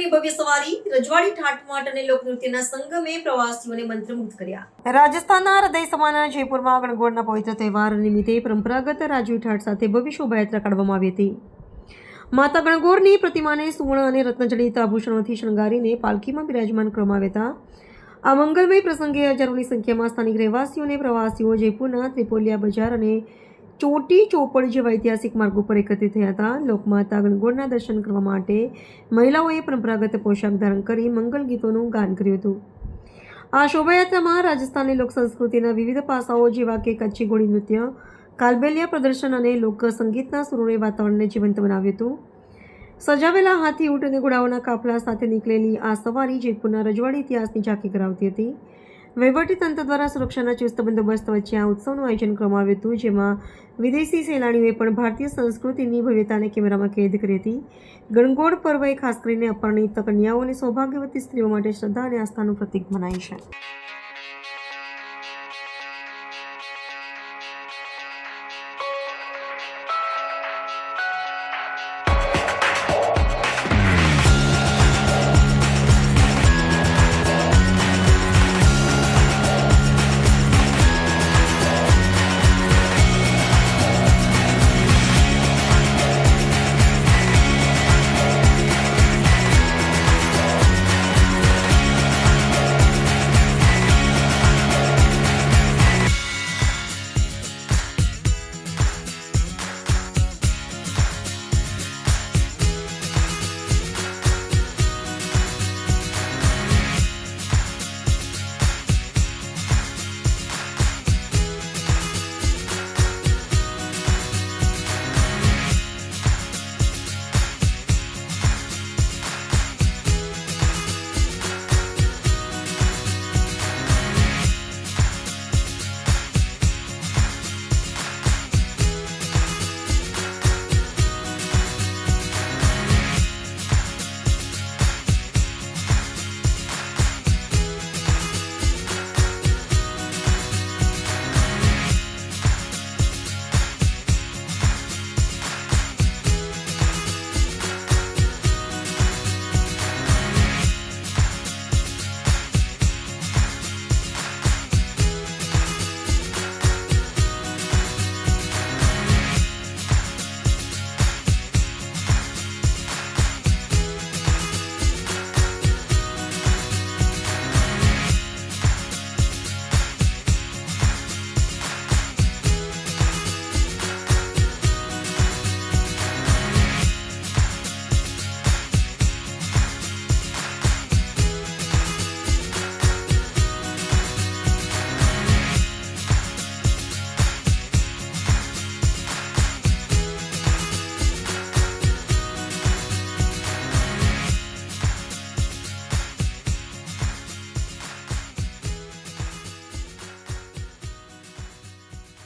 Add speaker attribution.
Speaker 1: ગણગોરની ભવ્ય સવારી, રજવાડી ઠાઠમાટ અને લોકનૃત્યના સંગમે પ્રવાસીઓને મંત્રમુગ્ધ કર્યા। રાજસ્થાનના હૃદય સમાન જયપુરમાં ગણગોરના પવિત્ર તહેવાર નિમિત્તે પરંપરાગત રાજવી ઠાઠ સાથે ભવ્ય શોભાયાત્રા કાઢવામાં આવી હતી। માતા ગણગોરની પ્રતિમાને સુવર્ણ અને રત્નજડિત આભૂષણોથી શણગારીને પાલખીમાં બિરાજમાન કરવામાં આવ્યા હતા। આ મંગલમય પ્રસંગે હજારોની સંખ્યામાં સ્થાનિક રહેવાસીઓ અને પ્રવાસીઓ જયપુરના ત્રિપોલિયા બજાર અને ચોટી ચોપડ જેવા ઐતિહાસિક માર્ગો પર એકત્રિત થયા હતા। લોકમાતા ગણગોરના દર્શન કરવા માટે મહિલાઓએ પરંપરાગત પોશાક ધારણ કરી મંગલ ગીતોનું ગાન કર્યું હતું। આ શોભાયાત્રામાં રાજસ્થાનની લોક સંસ્કૃતિના વિવિધ પાસાઓ જેવા કે કચ્છી ઘોડી નૃત્ય, કાલબેલિયા પ્રદર્શન અને લોક સંગીતના સુરોએ વાતાવરણને જીવંત બનાવ્યું હતું। સજાવેલા હાથી, ઊંટ અને ઘોડાઓના કાફલા સાથે નીકળેલી આ સવારી જયપુરના રજવાડી ઇતિહાસની ઝાંખી કરાવતી હતી। વહીવટીતંત્ર દ્વારા સુરક્ષાના ચુસ્ત બંદોબસ્ત વચ્ચે આ ઉત્સવનું આયોજન કરવામાં આવ્યું હતું, જેમાં વિદેશી સહેલાણીઓએ પણ ભારતીય સંસ્કૃતિની ભવ્યતાને કેમેરામાં કેદ કરી હતી। ગણગોર પર્વ એ ખાસ કરીને અપરિણીત કન્યાઓ અને સૌભાગ્યવતી સ્ત્રીઓ માટે શ્રદ્ધા અને આસ્થાનું પ્રતીક મનાય છે।